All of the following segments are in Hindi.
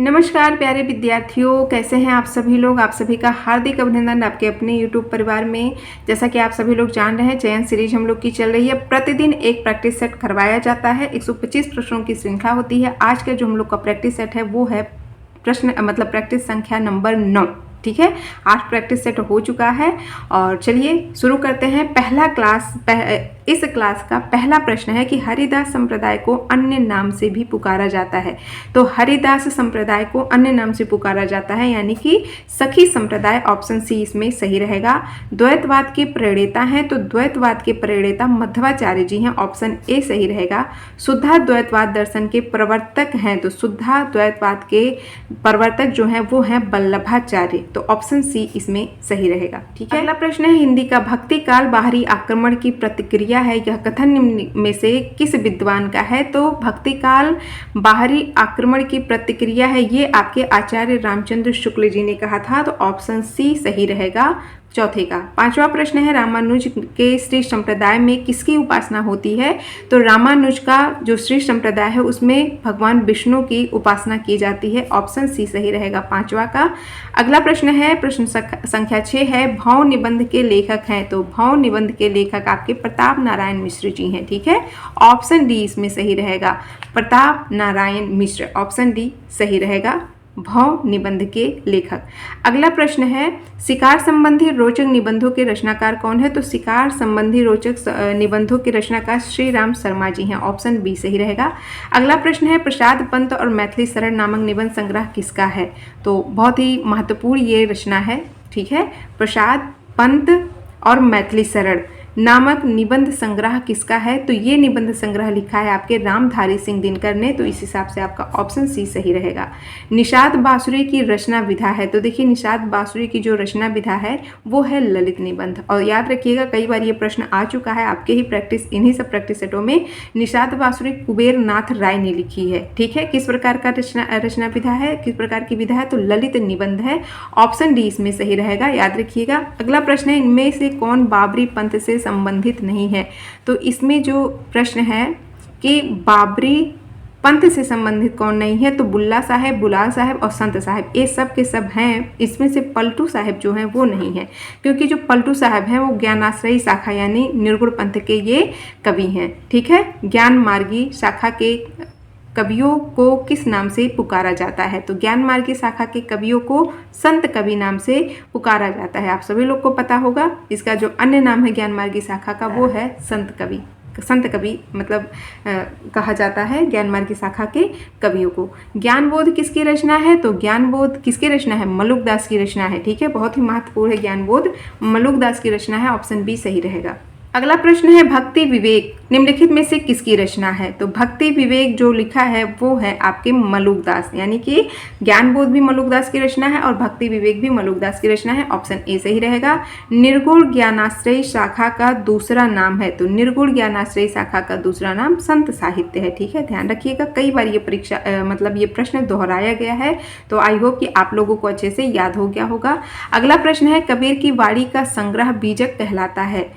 नमस्कार प्यारे विद्यार्थियों, कैसे हैं आप सभी लोग। आप सभी का हार्दिक अभिनंदन आपके अपने YouTube परिवार में। जैसा कि आप सभी लोग जान रहे हैं, चयन सीरीज हम लोग की चल रही है। प्रतिदिन एक प्रैक्टिस सेट करवाया जाता है। 125 प्रश्नों की श्रृंखला होती है। आज का जो हम लोग का प्रैक्टिस सेट है वो है प्रैक्टिस संख्या नंबर 9। ठीक है, 8 प्रैक्टिस सेट हो चुका है और चलिए शुरू करते हैं। इस क्लास का पहला प्रश्न है कि हरिदास संप्रदाय को अन्य नाम से भी पुकारा जाता है। तो हरिदास संप्रदाय को अन्य नाम से पुकारा जाता है यानी कि सखी संप्रदाय, ऑप्शन सी इसमें सही रहेगा। द्वैतवाद के प्रणेता हैं, तो द्वैतवाद के प्रणेता मध्वाचार्य जी हैं, ऑप्शन ए सही रहेगा। शुद्धा द्वैतवाद दर्शन के प्रवर्तक हैं, तो शुद्धा द्वैतवाद के प्रवर्तक जो हैं वो हैं वल्लभाचार्य, तो ऑप्शन सी इसमें सही रहेगा। ठीक है, अगला प्रश्न है हिंदी का भक्ति काल बाहरी आक्रमण की प्रतिक्रिया है, यह कथन निम्न में से किस विद्वान का है। तो भक्ति काल बाहरी आक्रमण की प्रतिक्रिया है, ये आपके आचार्य रामचंद्र शुक्ल जी ने कहा था, तो ऑप्शन सी सही रहेगा चौथे का। पांचवा प्रश्न है रामानुज के श्री संप्रदाय में किसकी उपासना होती है। तो रामानुज का जो श्री संप्रदाय है उसमें भगवान विष्णु की उपासना की जाती है, ऑप्शन सी सही रहेगा पांचवा का। अगला प्रश्न है प्रश्न संख्या 6 है भाव निबंध के लेखक हैं। तो भाव निबंध के लेखक आपके प्रताप नारायण मिश्र जी हैं। ठीक है, ऑप्शन डी इसमें सही रहेगा, प्रताप नारायण मिश्र, ऑप्शन डी सही रहेगा भाव निबंध के लेखक। अगला प्रश्न है शिकार संबंधी रोचक निबंधों के रचनाकार कौन है। तो शिकार संबंधी रोचक निबंधों के रचनाकार श्री राम शर्मा जी हैं, ऑप्शन बी सही रहेगा। अगला प्रश्न है प्रसाद पंत और मैथिली शरण नामक निबंध संग्रह किसका है। तो बहुत ही महत्वपूर्ण ये रचना है। ठीक है, प्रसाद पंत और मैथिली शरण नामक निबंध संग्रह किसका है। तो ये निबंध संग्रह लिखा है आपके रामधारी सिंह दिनकर ने, तो इस हिसाब से आपका ऑप्शन सी सही रहेगा। निषाद बांसुरी की रचना विधा है। तो देखिए निषाद बांसुरी की जो रचना विधा है वो है ललित निबंध। और याद रखिएगा कई बार ये प्रश्न आ चुका है आपके ही इन्हीं सब प्रैक्टिस सेटों में। निषाद बांसुरी कुबेर नाथ राय ने लिखी है। ठीक है, किस प्रकार का रचना विधा है, किस प्रकार की विधा है, तो ललित निबंध है, ऑप्शन डी इसमें सही रहेगा, याद रखिएगा। अगला प्रश्न है इनमें से कौन बाबरी पंथ से संबंधित नहीं है। तो इसमें जो प्रश्न है कि बाबरी पंथ से संबंधित कौन नहीं है, तो बुल्ला साहब, बुलाल साहब और संत साहब, ये सब के सब हैं। इसमें से पलटू साहब जो हैं वो नहीं है, क्योंकि जो पलटू साहब हैं वो ज्ञानाश्रयी शाखा यानी निर्गुण पंथ के ये कवि हैं। ठीक है, ज्ञान मार्गी शाखा के कवियों को किस नाम से पुकारा जाता है। तो ज्ञान मार्गी शाखा के कवियों को संत कवि नाम से पुकारा जाता है, आप सभी लोग को पता होगा। इसका जो अन्य नाम है ज्ञान मार्गी शाखा का वो है संत कवि। संत कवि मतलब कहा जाता है ज्ञान मार्गी शाखा के कवियों को। ज्ञानबोध किसकी रचना है। तो ज्ञानबोध किसकी रचना है, मलुकदास की रचना है। ठीक है, बहुत ही महत्वपूर्ण है ज्ञानबोध, मलुकदास की रचना है, ऑप्शन बी सही रहेगा। अगला प्रश्न है भक्ति विवेक निम्नलिखित में से किसकी रचना है। तो भक्ति विवेक जो लिखा है वो है आपके मलुकदास, यानी कि ज्ञानबोध भी मलुकदास की रचना है और भक्ति विवेक भी मलुकदास की रचना है, ऑप्शन ए सही रहेगा। निर्गुण ज्ञानाश्रयी शाखा का दूसरा नाम है। तो निर्गुण ज्ञानाश्रयी शाखा का दूसरा नाम संत साहित्य है। ठीक है, ध्यान रखिएगा, कई बार ये ये प्रश्न दोहराया गया है, तो आई होप कि आप लोगों को अच्छे से याद हो गया होगा। अगला प्रश्न है कबीर की वाणी का संग्रह बीजक कहलाता है,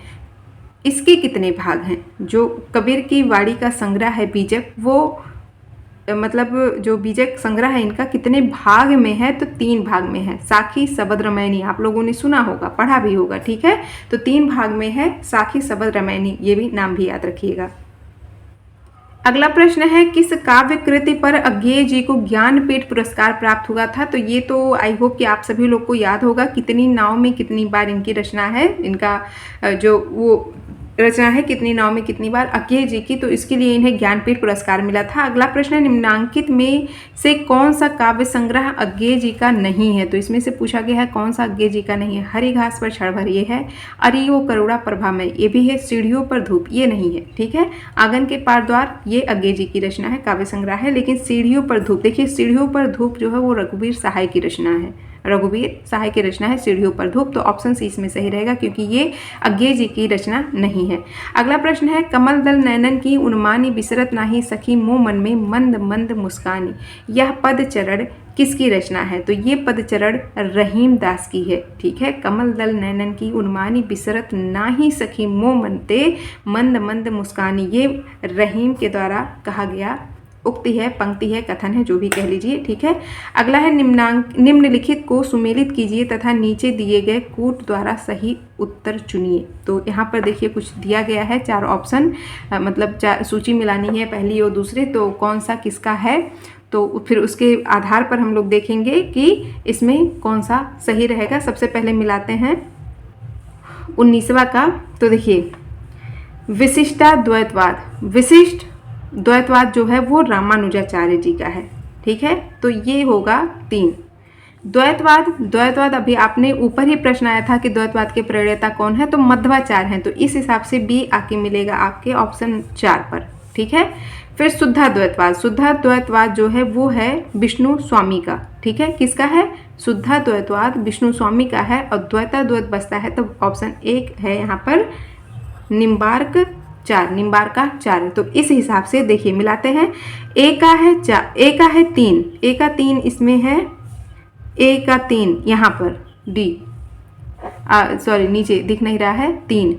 इसके कितने भाग हैं। जो कबीर की वाणी का संग्रह है बीजक, वो जो बीजक संग्रह है इनका कितने भाग में है। तो 3 भाग में है। साखी शबद रामायणी आप लोगों ने सुना होगा, पढ़ा भी होगा। ठीक है, तो 3 भाग में है साखी शबद रामायणी, ये भी नाम भी याद रखिएगा। अगला प्रश्न है किस काव्य कृति पर अज्ञेय जी को ज्ञानपीठ पुरस्कार प्राप्त हुआ था। तो ये तो आई होप कि आप सभी लोग को याद होगा, कितनी नाव में कितनी बार इनकी रचना है, इनका जो वो रचना है कितनी नाव में कितनी बार, अज्ञेय जी की, तो इसके लिए इन्हें ज्ञानपीठ पुरस्कार मिला था। अगला प्रश्न है निम्नांकित में से कौन सा काव्य संग्रह अज्ञेय जी का नहीं है। तो इसमें से पूछा गया है कौन सा अज्ञेय जी का नहीं है। हरी घास पर क्षण भर ये है, अरे वो करुणा प्रभा में ये भी है, सीढ़ियों पर धूप ये नहीं है। ठीक है, आंगन के पार द्वार ये अज्ञेय जी की रचना है, काव्य संग्रह है, लेकिन सीढ़ियों पर धूप, देखिए सीढ़ियों पर धूप जो है वो रघुवीर सहाय की रचना है, रघुवीर सहाय की रचना है सीढ़ियों पर धूप, तो ऑप्शन सी इसमें सही रहेगा क्योंकि ये अज्ञेय जी की रचना नहीं है। अगला प्रश्न है कमल दल नैनन की उन्मानी बिसरत नाही सखी मोह मन में मंद मंद मुस्कानी, यह पदचरण किसकी रचना है। तो ये पदचरण रहीम दास की है। ठीक है, कमल दल नैनन की उन्मानी बिसरत नाही सखी मोह मन ते मंद मंद मुस्कानी, ये रहीम के द्वारा कहा गया उक्ति है, पंक्ति है, कथन है, जो भी कह लीजिए, ठीक है। अगला है निम्नलिखित को सुमेलित कीजिए तथा नीचे दिए गए कूट द्वारा सही उत्तर चुनिए। तो यहाँ पर देखिए कुछ दिया गया है, 4 ऑप्शन, मतलब 4 सूची मिलानी है, पहली और दूसरी, तो कौन सा किसका है, तो फिर उसके आधार पर हम लोग देखेंगे कि इसमें कौन सा सही रहेगा। सबसे पहले मिलाते हैं 19वां का। तो देखिए विशिष्टाद्वैतवाद, विशिष्ट द्वैतवाद जो है वो रामानुजाचार्य जी का है, ठीक है। तो ये होगा 3। द्वैतवाद अभी आपने ऊपर ही प्रश्न आया था कि द्वैतवाद के प्रणेता कौन है, तो मध्वाचार्य हैं, तो इस हिसाब से बी आके मिलेगा आपके ऑप्शन 4 पर, ठीक है। फिर शुद्धाद्वैतवाद जो है वो है विष्णु स्वामी का, ठीक है। किसका है? शुद्धाद्वैतवाद विष्णु स्वामी का है, और द्वैताद्वैत बचता है तो ऑप्शन 1 है यहाँ पर निम्बार्क 4, तो इस हिसाब से देखिए मिलाते हैं। ए का है 3, ए का 3 इसमें है, ए का 3 यहाँ पर डी, सॉरी नीचे दिख नहीं रहा है, 3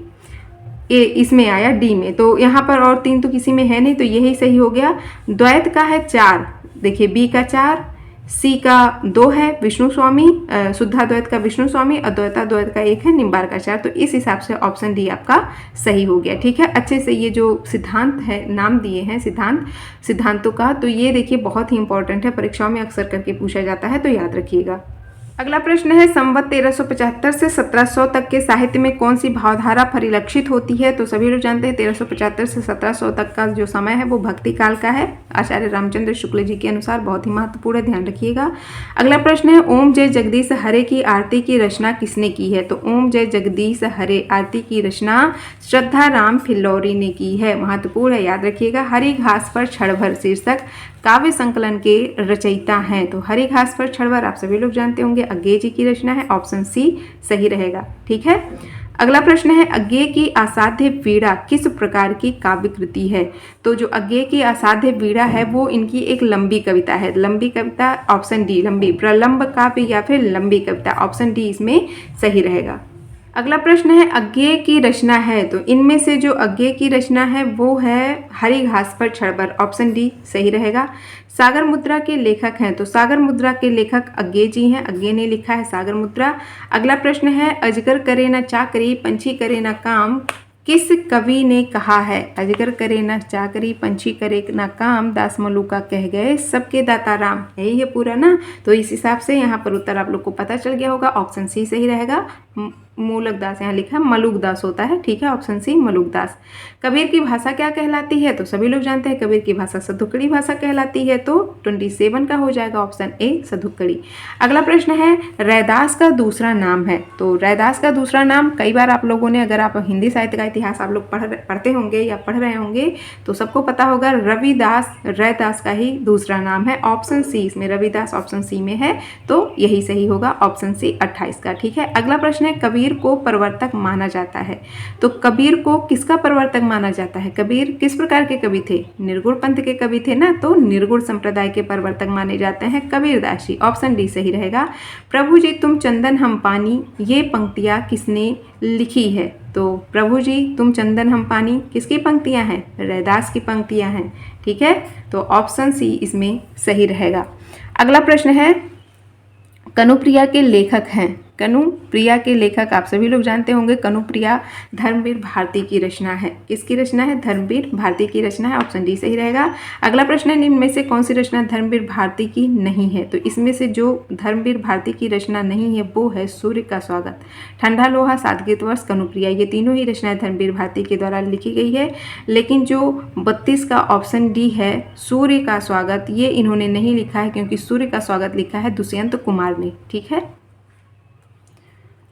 ए इसमें आया डी में, तो यहाँ पर और 3 तो किसी में है नहीं, तो यही सही हो गया। द्वैत का है 4, देखिए बी का 4, सी का 2 है विष्णु स्वामी, शुद्धाद्वैत का विष्णु स्वामी, और द्वैताद्वैत का 1 है निम्बार का 4, तो इस हिसाब से ऑप्शन डी आपका सही हो गया, ठीक है। अच्छे से ये जो सिद्धांत है, नाम दिए हैं सिद्धांतों का, तो ये देखिए बहुत ही इंपॉर्टेंट है, परीक्षाओं में अक्सर करके पूछा जाता है, तो याद रखिएगा। अगला प्रश्न है संवत 1375 से 1700 तक के साहित्य में कौन सी भावधारा परिलक्षित होती है। तो सभी लोग जानते हैं 1375 से 1700 तक का जो समय है वो भक्ति काल का है, आचार्य रामचंद्र शुक्ल जी के अनुसार, बहुत ही महत्वपूर्ण है, ध्यान रखिएगा। अगला प्रश्न है ओम जय जगदीश हरे की आरती की रचना किसने की है। तो ओम जय जगदीश हरे आरती की रचना श्रद्धा राम फिल्लौरी ने की है, महत्वपूर्ण है, याद रखिएगा। हरी घास पर क्षणभर शीर्षक काव्य संकलन के रचयिता हैं। तो हरी घास पर क्षणभर आप सभी लोग जानते होंगे अज्ञेय जी की रचना है, ऑप्शन सी सही रहेगा, ठीक है। अगला प्रश्न है अज्ञेय की असाध्य वीणा किस प्रकार की काव्य कृति है। तो जो अज्ञेय की असाध्य वीणा है वो इनकी एक लंबी कविता है, लंबी कविता ऑप्शन डी, लंबी प्रलंब काव्य या फिर लंबी कविता, ऑप्शन डी इसमें सही रहेगा। अगला प्रश्न है अज्ञेय की रचना है, तो इनमें से जो अज्ञेय की रचना है वो है हरी घास पर क्षणभर, ऑप्शन डी सही रहेगा। सागर मुद्रा के लेखक हैं, तो सागर मुद्रा के लेखक अज्ञेय जी हैं, अज्ञेय ने लिखा है सागर मुद्रा। अगला प्रश्न है अजगर करे न चाकरी पंछी करे न काम किस कवि ने कहा है। अजगर करे न चाकरी पंछी करे न काम दास मलूका कह गए सबके दाता राम, यही है पूरा ना। तो इस हिसाब से यहाँ पर उत्तर आप लोग को पता चल गया होगा, ऑप्शन सी सही रहेगा। मूलक दास यहाँ लिखा है, मलुक दास होता है, ठीक है, ऑप्शन सी मलुक दास। कबीर की भाषा क्या कहलाती है। तो सभी लोग जानते हैं कबीर की भाषा सधुक्कड़ी भाषा कहलाती है, तो 27 का हो जाएगा ऑप्शन ए सधुक्कड़ी। अगला प्रश्न है रैदास का दूसरा नाम है। तो रैदास का दूसरा नाम कई बार आप लोगों ने, अगर आप हिंदी साहित्य का इतिहास आप लोग पढ़ते होंगे या पढ़ रहे होंगे तो सबको पता होगा रविदास रैदास का ही दूसरा नाम है, ऑप्शन सी इसमें रविदास ऑप्शन सी में है, तो यही सही होगा ऑप्शन सी 28 का, ठीक है। अगला प्रश्न है कबीर को प्रवर्तक माना जाता है। तो कबीर को किसका प्रवर्तक माना जाता है। कबीर किस प्रकार के कवि थे, निर्गुण पंथ के कवि थे ना, तो निर्गुण संप्रदाय के प्रवर्तक माने जाते हैं कबीरदास जी, ऑप्शन डी सही रहेगा। प्रभु जी तुम चंदन हम पानी ये पंक्तियां किसने लिखी है। तो प्रभु जी तुम चंदन हम पानी किसकी पंक्तियां हैं, रैदास की पंक्तियां हैं, ठीक है, तो ऑप्शन सी इसमें सही रहेगा। अगला प्रश्न है कनुप्रिया के लेखक हैं। कनुप्रिया के लेखक आप सभी लोग जानते होंगे, कनुप्रिया धर्मवीर भारती की रचना है, किसकी रचना है, धर्मवीर भारती की रचना है, ऑप्शन डी सही रहेगा। अगला प्रश्न है निम्न में से कौन सी रचना धर्मवीर भारती की नहीं है। तो इसमें से जो धर्मवीर भारती की रचना नहीं है वो है सूर्य का स्वागत, ठंडा लोहा, सादगीत वर्ष, कनुप्रिया, ये तीनों ही रचनाएं धर्मवीर भारती के द्वारा लिखी गई है। लेकिन जो 32 का ऑप्शन डी है सूर्य का स्वागत, ये इन्होंने नहीं लिखा है क्योंकि सूर्य का स्वागत लिखा है दुष्यंत कुमार ने, ठीक है।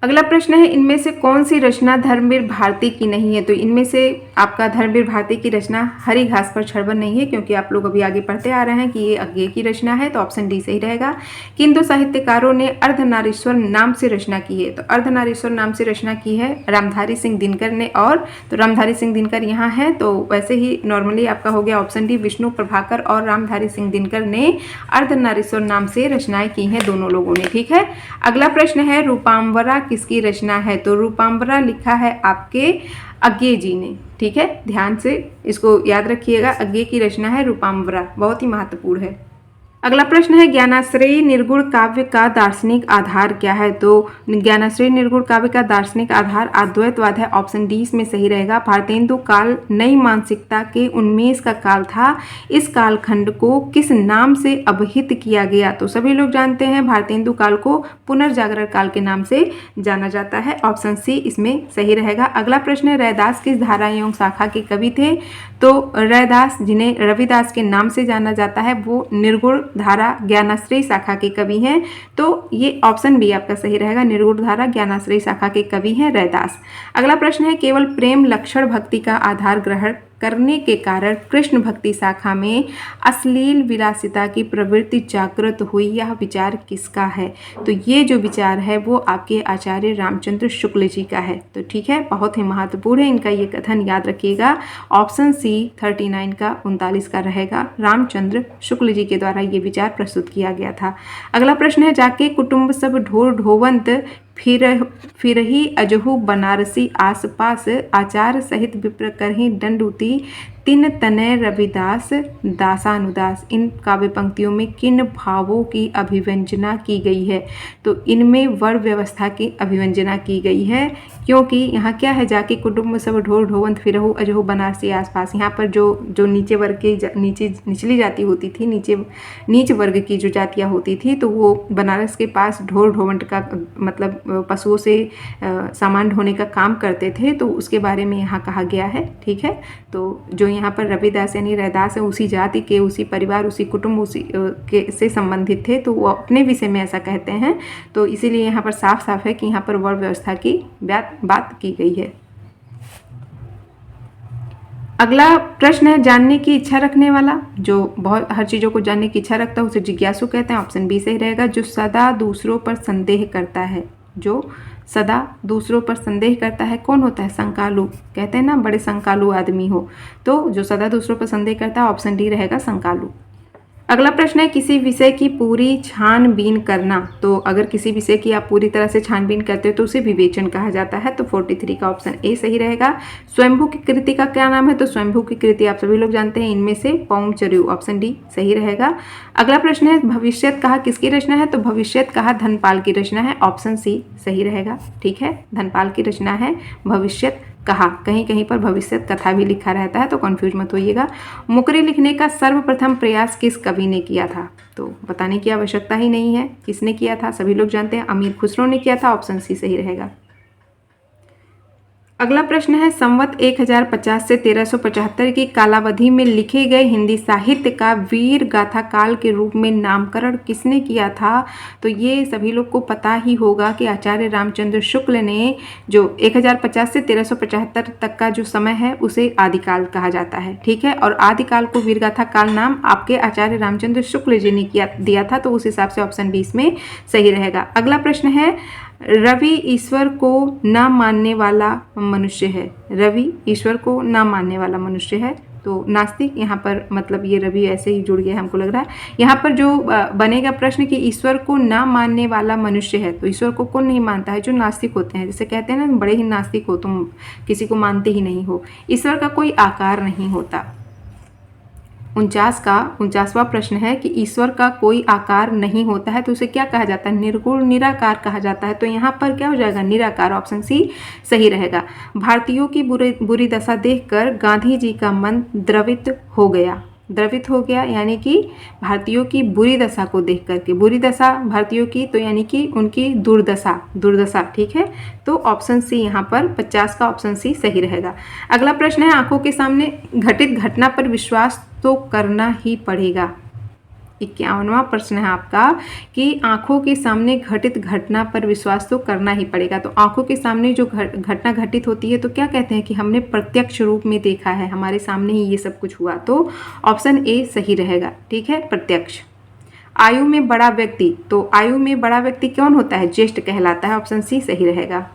अगला प्रश्न है इनमें से कौन सी रचना धर्मवीर भारती की नहीं है। तो इनमें से आपका धर्मवीर भारती की रचना हरी घास पर क्षणभर नहीं है, क्योंकि आप लोग अभी आगे पढ़ते आ रहे हैं कि ये अज्ञेय की रचना है, तो ऑप्शन डी सही रहेगा। किन दो साहित्यकारों ने अर्धनारीश्वर नाम से रचना की है। तो अर्धनारीश्वर नाम से रचना की है रामधारी सिंह दिनकर ने, और तो रामधारी सिंह दिनकर यहाँ है, तो वैसे ही नॉर्मली आपका हो गया ऑप्शन डी, विष्णु प्रभाकर और रामधारी सिंह दिनकर ने अर्धनारीश्वर नाम से रचनाएं की हैं दोनों लोगों ने, ठीक है। अगला प्रश्न है रूपाम्बरा किसकी रचना है। तो रूपाम्बरा लिखा है आपके अज्ञे जी ने। ठीक है, ध्यान से इसको याद रखिएगा। अज्ञे की रचना है रूपाम्बरा, बहुत ही महत्वपूर्ण है। अगला प्रश्न है ज्ञानाश्रयी निर्गुण काव्य का दार्शनिक आधार क्या है? तो ज्ञानाश्रयी निर्गुण काव्य का दार्शनिक आधार अद्वैतवाद है। ऑप्शन डी इसमें सही रहेगा। भारतेंदु काल नई मानसिकता के उन्मेष का काल था। इस कालखंड को किस नाम से अभिहित किया गया? तो सभी लोग जानते हैं भारतेंदु काल को पुनर्जागरण काल के नाम से जाना जाता है। ऑप्शन सी इसमें सही रहेगा। अगला प्रश्न है रैदास किस धारा एवं शाखा के कवि थे? तो रैदास, जिन्हें रविदास के नाम से जाना जाता है, वो निर्गुण धारा ज्ञानाश्रयी शाखा के कवि हैं। तो ये ऑप्शन बी आपका सही रहेगा। निर्गुण धारा ज्ञानाश्रयी शाखा के कवि हैं रैदास। अगला प्रश्न है केवल प्रेम लक्षण भक्ति का आधार ग्रहण करने के कारण कृष्ण भक्ति शाखा में अश्लील विलासिता की प्रवृत्ति जागृत हुई, यह विचार किसका है? तो ये जो विचार है वो आपके आचार्य रामचंद्र शुक्ल जी का है। तो ठीक है, बहुत ही महत्वपूर्ण है इनका ये कथन, याद रखिएगा। ऑप्शन सी 39 का 39 का रहेगा। रामचंद्र शुक्ल जी के द्वारा ये विचार प्रस्तुत किया गया था। अगला प्रश्न है जाके कुटुंब सब ढोर ढोवंत फिर ही अजहू बनारसी आसपास आचार सहित विप्र करही दंडुती तिन तनय रविदास दासानुदास। इन काव्य पंक्तियों में किन भावों की अभिव्यंजना की गई है? तो इनमें वर्ण व्यवस्था की अभिव्यंजना की गई है, क्योंकि यहाँ क्या है जाके कुटुंब सब ढोर ढोवंत फिरहु अजहू बनारसी आसपास। यहाँ पर जो नीचे वर्ग की निचली जाति होती थी, नीच वर्ग की जो जातियाँ होती थी, तो वो बनारस के पास ढोर ढोवंत का मतलब पशुओं से सामान ढोने का काम करते थे। तो उसके बारे में यहाँ कहा गया है। ठीक है, तो जो यहाँ पर रविदास यानी रैदास है, उसी जाति के, उसी परिवार, उसी कुटुंब, उसी के से संबंधित थे, तो वो अपने विषय में ऐसा कहते हैं। तो इसीलिए यहाँ पर साफ साफ है कि यहाँ पर वर्ण व्यवस्था की बात की गई है। अगला प्रश्न है जानने की इच्छा रखने वाला। जो बहुत हर चीज़ों को जानने की इच्छा रखता है उसे जिज्ञासु कहते हैं। ऑप्शन बी सही रहेगा। जो सदा दूसरों पर संदेह करता है, जो सदा दूसरों पर संदेह करता है, कौन होता है? संकालु। कहते हैं ना बड़े संकालु आदमी हो, तो जो सदा दूसरों पर संदेह करता है, ऑप्शन डी रहेगा संकालु। अगला प्रश्न है किसी विषय की पूरी छानबीन करना। तो अगर किसी विषय की आप पूरी तरह से छानबीन करते हो तो उसे विवेचन कहा जाता है। तो 43 का ऑप्शन ए सही रहेगा। स्वयंभू की कृति का क्या नाम है? तो स्वयंभू की कृति आप सभी लोग जानते हैं, इनमें से पौंचर्यु, ऑप्शन डी सही रहेगा। अगला प्रश्न है भविष्यत कहा किसकी रचना है? तो भविष्यत कहा धनपाल की रचना है। ऑप्शन सी सही रहेगा। ठीक है, धनपाल की रचना है भविष्यत कहा। कहीं कहीं पर भविष्य कथा भी लिखा रहता है, तो कंफ्यूज मत होइएगा। मुकरी लिखने का सर्वप्रथम प्रयास किस कवि ने किया था? तो बताने की आवश्यकता ही नहीं है, किसने किया था, सभी लोग जानते हैं, अमीर खुसरो ने किया था। ऑप्शन सी सही रहेगा। अगला प्रश्न है संवत 1050 से 1375 की कालावधि में लिखे गए हिंदी साहित्य का वीर गाथा काल के रूप में नामकरण किसने किया था? तो ये सभी लोग को पता ही होगा कि आचार्य रामचंद्र शुक्ल ने जो 1050 से 1375 तक का जो समय है उसे आदिकाल कहा जाता है। ठीक है, और आदिकाल को वीर गाथा काल नाम आपके आचार्य रामचंद्र शुक्ल जी ने दिया था, तो उस हिसाब से ऑप्शन 20 में सही रहेगा। अगला प्रश्न है रवि ईश्वर को न मानने वाला मनुष्य है। रवि ईश्वर को न मानने वाला मनुष्य है, तो नास्तिक। यहाँ पर मतलब ये रवि ऐसे ही जुड़ गया हमको लग रहा है। यहाँ पर जो बनेगा प्रश्न कि ईश्वर को न मानने वाला मनुष्य है, तो ईश्वर को कौन नहीं मानता है? जो नास्तिक होते हैं, जैसे कहते हैं ना बड़े ही नास्तिक हो तुम, किसी को मानते ही नहीं हो। ईश्वर का कोई आकार नहीं होता। 49वां प्रश्न है कि ईश्वर का कोई आकार नहीं होता है, तो उसे क्या कहा जाता है? निर्गुण निराकार कहा जाता है। तो यहाँ पर क्या हो जाएगा? निराकार, ऑप्शन सी सही रहेगा। भारतीयों की बुरी दशा देखकर गांधी जी का मन द्रवित हो गया। द्रवित हो गया यानी कि भारतीयों की बुरी दशा को देख करके, बुरी दशा भारतीयों की, तो यानी कि उनकी दुर्दशा। ठीक है, तो ऑप्शन सी यहाँ पर 50 का ऑप्शन सी सही रहेगा। अगला प्रश्न है आंखों के सामने घटित घटना पर विश्वास तो करना ही पड़ेगा। 51वां प्रश्न है आपका कि आंखों के सामने घटित घटना पर विश्वास तो करना ही पड़ेगा। तो आंखों के सामने जो घटना घटित होती है तो क्या कहते हैं कि हमने प्रत्यक्ष रूप में देखा है, हमारे सामने ही ये सब कुछ हुआ, तो ऑप्शन ए सही रहेगा। ठीक है, प्रत्यक्ष। आयु में बड़ा व्यक्ति, तो आयु में बड़ा व्यक्ति कौन होता है? ज्येष्ठ कहलाता है। ऑप्शन सी सही रहेगा।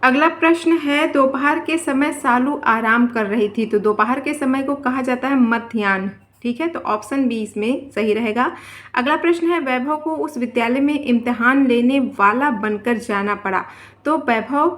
अगला प्रश्न है दोपहर के समय सालू आराम कर रही थी, तो दोपहर के समय को कहा जाता है मध्याह्न। ठीक है, तो ऑप्शन बी इसमें सही रहेगा। अगला प्रश्न है वैभव को उस विद्यालय में इम्तिहान लेने वाला बनकर जाना पड़ा, तो वैभव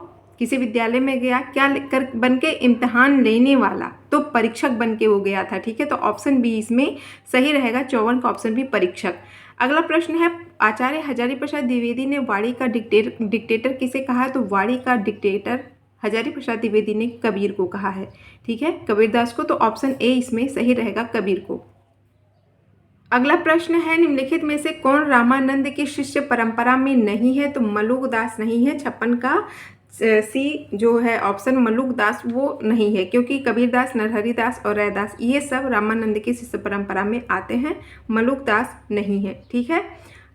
किसी विद्यालय में गया, क्या कर बन के इम्तिहान लेने वाला, तो परीक्षक बन के वो गया था। ठीक है, तो ऑप्शन बी इसमें सही रहेगा, 54 का ऑप्शन बी परीक्षक। अगला प्रश्न है, आचार्य हजारी प्रसाद द्विवेदी ने वाणी का डिक्टेटर किसे कहा है? तो वाणी का डिक्टेटर हजारी प्रसाद द्विवेदी ने कबीर को कहा है। ठीक है, कबीरदास को। तो ऑप्शन ए इसमें सही रहेगा, कबीर को। अगला प्रश्न है, निम्नलिखित में से कौन रामानंद की शिष्य परंपरा में नहीं है? तो मलुकदास नहीं है। 56 का सी जो है ऑप्शन मलुकदास वो नहीं है, क्योंकि कबीरदास, नरहरिदास और रैदास ये सब रामानंद की शिष्य परंपरा में आते हैं, मलुकदास नहीं है। ठीक है,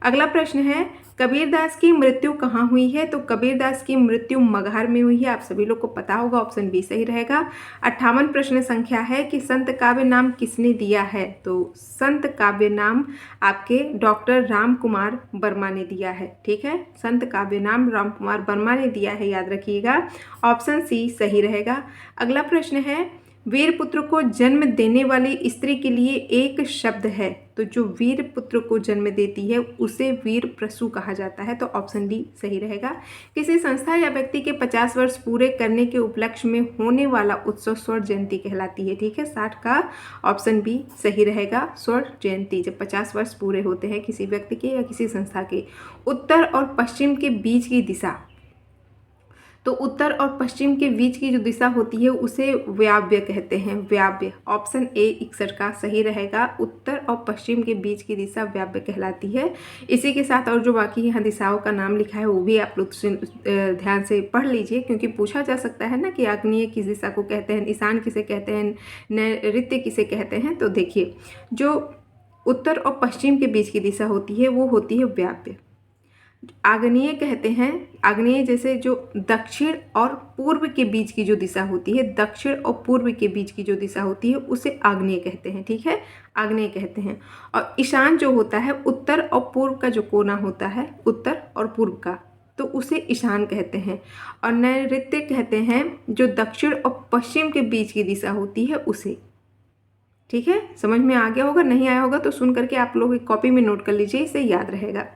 अगला प्रश्न है, कबीरदास की मृत्यु कहाँ हुई है? तो कबीरदास की मृत्यु मगहर में हुई है, आप सभी लोग को पता होगा, ऑप्शन बी सही रहेगा। 58 प्रश्न संख्या है कि संत काव्य नाम किसने दिया है? तो संत काव्य नाम आपके डॉक्टर राम कुमार वर्मा ने दिया है। ठीक है, संत काव्य नाम राम कुमार वर्मा ने दिया है, याद रखिएगा, ऑप्शन सी सही रहेगा। अगला प्रश्न है, वीरपुत्र को जन्म देने वाली स्त्री के लिए एक शब्द है, तो जो वीरपुत्र को जन्म देती है उसे वीर प्रसू कहा जाता है, तो ऑप्शन डी सही रहेगा। किसी संस्था या व्यक्ति के 50 वर्ष पूरे करने के उपलक्ष्य में होने वाला उत्सव स्वर्ण जयंती कहलाती है। ठीक है, 60 का ऑप्शन बी सही रहेगा, स्वर्ण जयंती, जब 50 वर्ष पूरे होते हैं किसी व्यक्ति के या किसी संस्था के। उत्तर और पश्चिम के बीच की दिशा, तो उत्तर और पश्चिम के बीच की जो दिशा होती है उसे व्याव्य कहते हैं, व्याव्य। ऑप्शन ए 61 का सही रहेगा, उत्तर और पश्चिम के बीच की दिशा व्याव्य कहलाती है। इसी के साथ और जो बाकी यहाँ दिशाओं का नाम लिखा है वो भी आप लोग ध्यान से पढ़ लीजिए, क्योंकि पूछा जा सकता है ना कि आग्नेय किस दिशा को कहते हैं, ईशान किसे कहते हैं, नैऋत्य किसे कहते हैं। तो देखिए, जो उत्तर और पश्चिम के बीच की दिशा होती है वो होती है व्याव्य। आग्नेय कहते हैं, आग्नेय जैसे जो दक्षिण और पूर्व के बीच की जो दिशा होती है, दक्षिण और पूर्व के बीच की जो दिशा होती है उसे आग्नेय कहते हैं। ठीक है, आग्नेय कहते हैं। और ईशान जो होता है, उत्तर और पूर्व का जो कोना होता है, उत्तर और पूर्व का, तो उसे ईशान कहते हैं। और नैऋत्य कहते हैं जो दक्षिण और पश्चिम के बीच की दिशा होती है उसे। ठीक है, समझ में आ गया होगा, नहीं आया होगा तो सुन करके आप लोग एक कॉपी में नोट कर लीजिए, इसे याद रहेगा।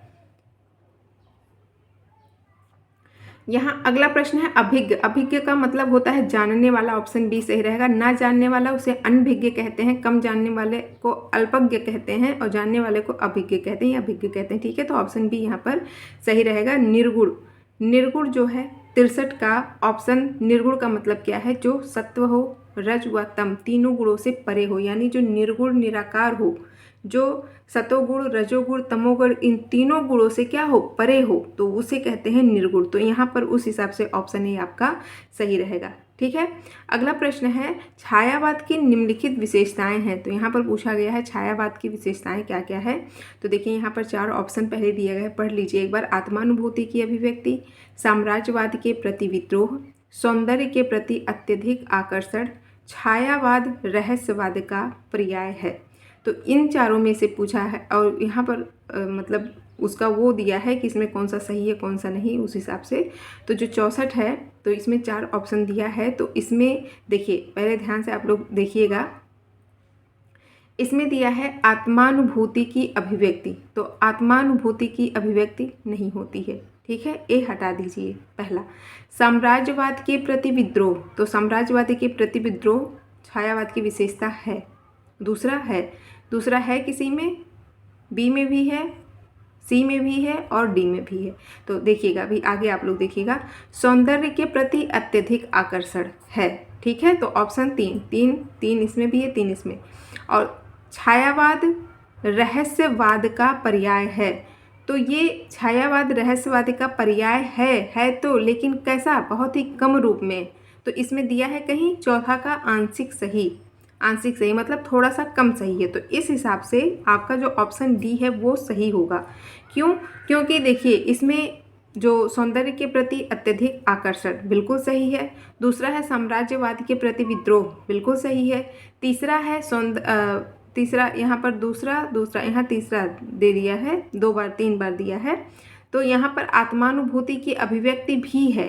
यहाँ अगला प्रश्न है, अभिज्ञ। अभिज्ञ का मतलब होता है जानने वाला, ऑप्शन बी सही रहेगा। ना जानने वाला उसे अनभिज्ञ कहते हैं, कम जानने वाले को अल्पज्ञ कहते हैं और जानने वाले को अभिज्ञ कहते हैं या अभिज्ञ कहते हैं। ठीक है, तो ऑप्शन बी यहाँ पर सही रहेगा। निर्गुण, निर्गुण जो है 63 का ऑप्शन, निर्गुण का मतलब क्या है? जो सत्व हो, रज व तम तीनों गुणों से परे हो, यानी जो निर्गुण निराकार हो, जो सतोगुण, रजोगुण, तमोगुण, इन तीनों गुणों से क्या हो? परे हो, तो उसे कहते हैं निर्गुण। तो यहाँ पर उस हिसाब से ऑप्शन ए आपका सही रहेगा। ठीक है, अगला प्रश्न है, छायावाद की निम्नलिखित विशेषताएं हैं। तो यहाँ पर पूछा गया है छायावाद की विशेषताएं क्या क्या है। तो देखिए, यहाँ पर 4 ऑप्शन पहले दिए गए हैं, पढ़ लीजिए एक बार। आत्मानुभूति की अभिव्यक्ति, साम्राज्यवाद के प्रति विद्रोह, सौंदर्य के प्रति अत्यधिक आकर्षण, छायावाद रहस्यवाद का पर्याय है। तो इन चारों में से पूछा है, और यहाँ पर मतलब उसका वो दिया है कि इसमें कौन सा सही है कौन सा नहीं, उस हिसाब से। तो जो 64 है, तो इसमें 4 ऑप्शन दिया है। तो इसमें देखिए, पहले ध्यान से आप लोग देखिएगा, इसमें दिया है आत्मानुभूति की अभिव्यक्ति, तो आत्मानुभूति की अभिव्यक्ति नहीं होती है। ठीक है, ए हटा दीजिए पहला। साम्राज्यवाद के प्रति विद्रोह, तो साम्राज्यवादी के प्रति विद्रोह छायावाद की विशेषता है। दूसरा है किसी में, बी में भी है, सी में भी है और डी में भी है। तो देखिएगा, अभी आगे आप लोग देखिएगा, सौंदर्य के प्रति अत्यधिक आकर्षण है। ठीक है, तो ऑप्शन 3 इसमें भी है, 3 इसमें। और छायावाद रहस्यवाद का पर्याय है, तो ये छायावाद रहस्यवाद का पर्याय है तो, लेकिन कैसा? बहुत ही कम रूप में। तो इसमें दिया है कहीं चौथा का आंशिक सही, आंशिक सही मतलब थोड़ा सा कम सही है। तो इस हिसाब से आपका जो ऑप्शन डी है वो सही होगा। क्यों? क्योंकि देखिए, इसमें जो सौंदर्य के प्रति अत्यधिक आकर्षण बिल्कुल सही है, दूसरा है साम्राज्यवाद के प्रति विद्रोह बिल्कुल सही है, तीसरा है तीसरा यहाँ पर दूसरा यहाँ तीसरा दे दिया है, 3 बार दिया है। तो यहाँ पर आत्मानुभूति की अभिव्यक्ति भी है।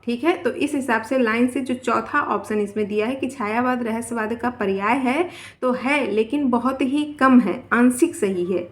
ठीक है, तो इस हिसाब से लाइन से जो चौथा ऑप्शन इसमें दिया है कि छायावाद रहस्यवाद का पर्याय है, तो है लेकिन बहुत ही कम है, आंशिक सही है।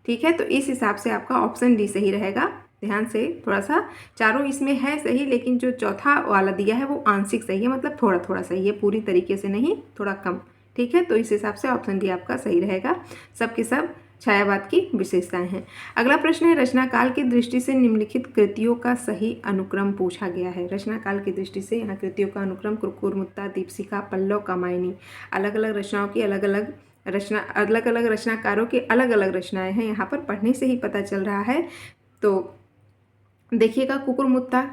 ठीक है, तो इस हिसाब से आपका ऑप्शन डी सही रहेगा। ध्यान से थोड़ा सा, चारों इसमें है सही, लेकिन जो चौथा वाला दिया है वो आंशिक सही है, मतलब थोड़ा थोड़ा सही है, पूरी तरीके से नहीं, थोड़ा कम। ठीक है, तो इस हिसाब से ऑप्शन डी आपका सही रहेगा। सब के सब छायावाद की विशेषताएं हैं। अगला प्रश्न है, रचनाकाल की दृष्टि से निम्नलिखित कृतियों का सही अनुक्रम पूछा गया है। रचनाकाल की दृष्टि से यहाँ कृतियों का अनुक्रम कुरमुत्ता, दीपशिखा, पल्लव, कामायनी, अलग अलग रचनाओं की अलग अलग रचनाकारों की अलग अलग रचनाएं हैं, यहाँ पर पढ़ने से ही पता चल रहा है। तो देखिएगा, कुकुरमुत्ता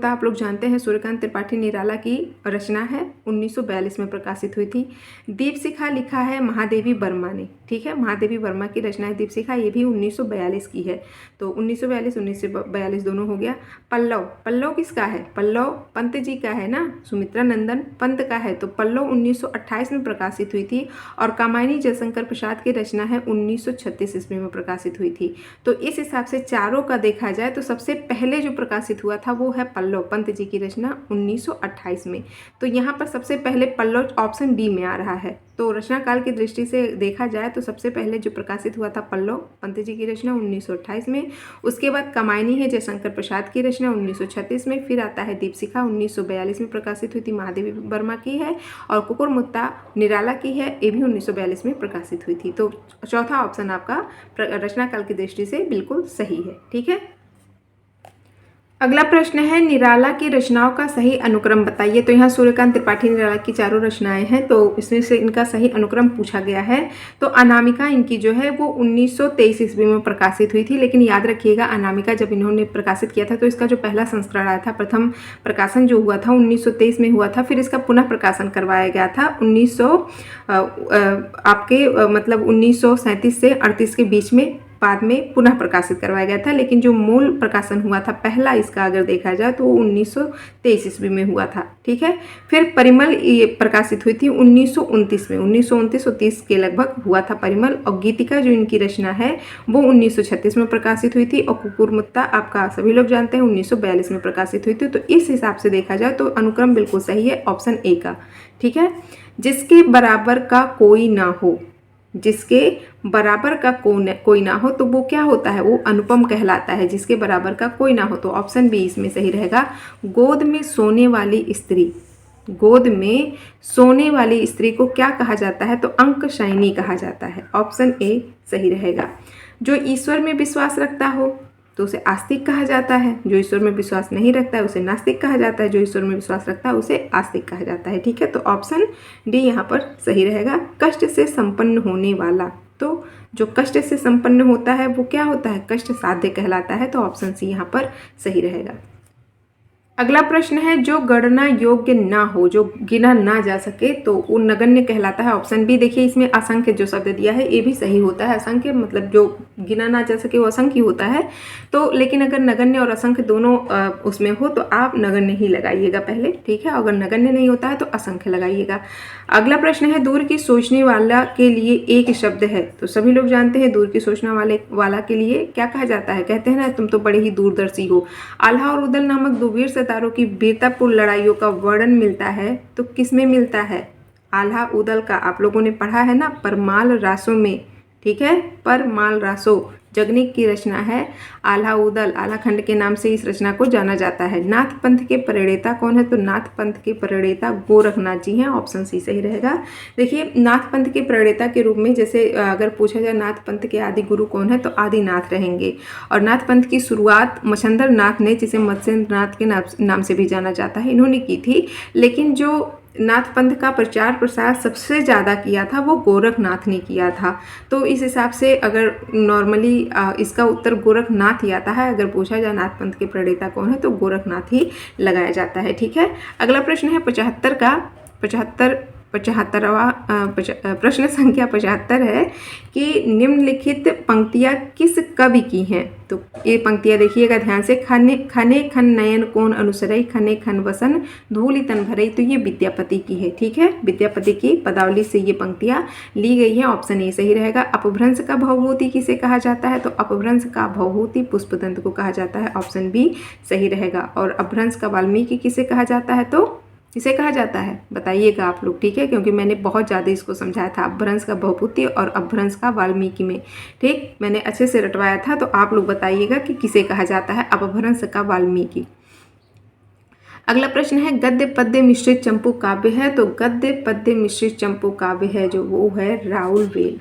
आप लोग जानते हैं सूर्यकांत त्रिपाठी निराला की रचना है, 1942 में प्रकाशित हुई थी। दीपशिखा लिखा है महादेवी वर्मा ने। ठीक है, महादेवी वर्मा की रचना है दीपशिखा, ये भी 1942 की है। तो 1942 दोनों हो गया। पल्लव किसका है? पल्लव पंत जी का है ना, सुमित्रा नंदन पंत का है। तो पल्लव 1928 में प्रकाशित हुई थी। और कामायनी जयशंकर प्रसाद की रचना है, 1936 ईस्वी में प्रकाशित हुई थी। तो इस हिसाब से चारों का देखा जाए तो सबसे पहले जो प्रकाशित हुआ था वो है पल्लव, पंत जी की रचना 1928 में। तो यहाँ पर सबसे पहले पल्लव ऑप्शन डी में आ रहा है। तो रचनाकाल की दृष्टि से देखा जाए तो सबसे पहले जो प्रकाशित हुआ था पल्लव, पंत जी की रचना 1928 में। उसके बाद कामायनी है जयशंकर प्रसाद की रचना 1936 में। फिर आता है दीपशिखा, 1942 में प्रकाशित हुई थी, महादेवी वर्मा की है। और कुकुरमुत्ता निराला की है, ये भी 1942 में प्रकाशित हुई थी। तो चौथा ऑप्शन आपका रचनाकाल की दृष्टि से बिल्कुल सही है। ठीक है, अगला प्रश्न है, निराला की रचनाओं का सही अनुक्रम बताइए। तो यहाँ सूर्यकांत त्रिपाठी निराला की चारों रचनाएं हैं, तो इसमें से इनका सही अनुक्रम पूछा गया है। तो अनामिका इनकी जो है वो 1923 ईस्वी में प्रकाशित हुई थी। लेकिन याद रखिएगा, अनामिका जब इन्होंने प्रकाशित किया था तो इसका जो पहला संस्करण आया था, प्रथम प्रकाशन जो हुआ था 1923 में हुआ था। फिर इसका पुनः प्रकाशन करवाया गया था 1937 से 38 के बीच में, बाद में पुनः प्रकाशित करवाया गया था। लेकिन जो मूल प्रकाशन हुआ था पहला इसका अगर देखा जाए तो वो 1923 ईस्वी में हुआ था। ठीक है, फिर परिमल ये प्रकाशित हुई थी 1929 में, 1929 और 30 के लगभग हुआ था परिमल। और गीतिका जो इनकी रचना है वो 1936 में प्रकाशित हुई थी। और कुकुरमुत्ता आपका सभी लोग जानते हैं 1942 में प्रकाशित हुई थी। तो इस हिसाब से देखा जाए तो अनुक्रम बिल्कुल सही है, ऑप्शन ए का। ठीक है, जिसके बराबर का कोई ना हो, जिसके बराबर का कोई ना हो तो वो क्या होता है? वो अनुपम कहलाता है, जिसके बराबर का कोई ना हो। तो ऑप्शन बी इसमें सही रहेगा। गोद में सोने वाली स्त्री, गोद में सोने वाली स्त्री को क्या कहा जाता है? तो अंकशायनी कहा जाता है। ऑप्शन ए सही रहेगा। जो ईश्वर में विश्वास रखता हो तो उसे आस्तिक कहा जाता है, जो ईश्वर में विश्वास नहीं रखता है उसे नास्तिक कहा जाता है, जो ईश्वर में विश्वास रखता है उसे आस्तिक कहा जाता है। ठीक है, तो ऑप्शन डी यहाँ पर सही रहेगा। कष्ट से संपन्न होने वाला, तो जो कष्ट से संपन्न होता है वो क्या होता है? कष्ट साध्य कहलाता है। तो ऑप्शन सी यहाँ पर सही रहेगा। अगला प्रश्न है, जो गणना योग्य ना हो, जो गिना ना जा सके तो वो नगण्य कहलाता है। Option B. देखिए, इसमें असंख्य जो शब्द दिया है ये भी सही होता है। असंख्य मतलब जो गिना ना जा सके वो असंख्य होता है। तो लेकिन अगर नगण्य और असंख्य दोनों उसमें हो तो आप नगण्य ही लगाइएगा पहले। ठीक है, अगर नगण्य नहीं होता है तो असंख्य लगाइएगा। अगला प्रश्न है, दूर की सोचने वाला के लिए एक शब्द है। तो सभी लोग जानते हैं दूर की सोचने वाला के लिए क्या कहा जाता है? कहते हैं ना, तुम तो बड़े ही दूरदर्शी हो। आल्हा और उदल नामक दो वीर सितारों की वीरतापूर्ण लड़ाइयों का वर्णन मिलता है तो किसमें मिलता है? आल्हा उदल का आप लोगों ने पढ़ा है ना, परमाल रासों में। ठीक है, परमाल रासो जगनिक की रचना है आल्हा उदल। आल्हा खंड के नाम से इस रचना को जाना जाता है। नाथ पंथ के प्रणेता कौन है? तो नाथ पंथ के प्रणेता गोरखनाथ जी हैं। ऑप्शन सी सही रहेगा। देखिए, नाथ पंथ के प्रणेता के रूप में जैसे अगर पूछा जाए नाथ पंथ के आदि गुरु कौन है तो आदिनाथ रहेंगे। और नाथ पंथ की शुरुआत मच्छंदर नाथ ने, जिसे मत्स्येंद्र नाथ के नाम से भी जाना जाता है, इन्होंने की थी। लेकिन जो नाथ पंथ का प्रचार प्रसार सबसे ज़्यादा किया था वो गोरखनाथ ने किया था। तो इस हिसाब से अगर नॉर्मली इसका उत्तर गोरखनाथ ही आता है। अगर पूछा जाए नाथ पंथ के प्रणेता कौन है तो गोरखनाथ ही लगाया जाता है। ठीक है, अगला प्रश्न है 75वां प्रश्न संख्या 75 है कि निम्नलिखित पंक्तियाँ किस कवि की हैं? तो ये पंक्तियाँ देखिएगा ध्यान से। खने खन नयन कोन अनुसरई, खने खन वसन धूलि तन भरई। तो ये विद्यापति की है। ठीक है, विद्यापति की पदावली से ये पंक्तियाँ ली गई हैं। ऑप्शन ए सही रहेगा। अपभ्रंश का भवभूति किसे कहा जाता है? तो अपभ्रंश का भवभूति पुष्पदंत को कहा जाता है। ऑप्शन बी सही रहेगा। और अपभ्रंश का वाल्मीकि किसे कहा जाता है? तो इसे कहा जाता है, बताइएगा आप लोग, ठीक है, क्योंकि मैंने बहुत ज़्यादा इसको समझाया था, अपभ्रंश का बहुपुत्री और अपभ्रंश का वाल्मीकि में, ठीक, मैंने अच्छे से रटवाया था। तो आप लोग बताइएगा कि किसे कहा जाता है अपभ्रंश का वाल्मीकि। अगला प्रश्न है गद्य पद्य मिश्रित चंपू काव्य है, तो गद्य पद्य मिश्रित चंपू काव्य है जो वो है राउलवेल।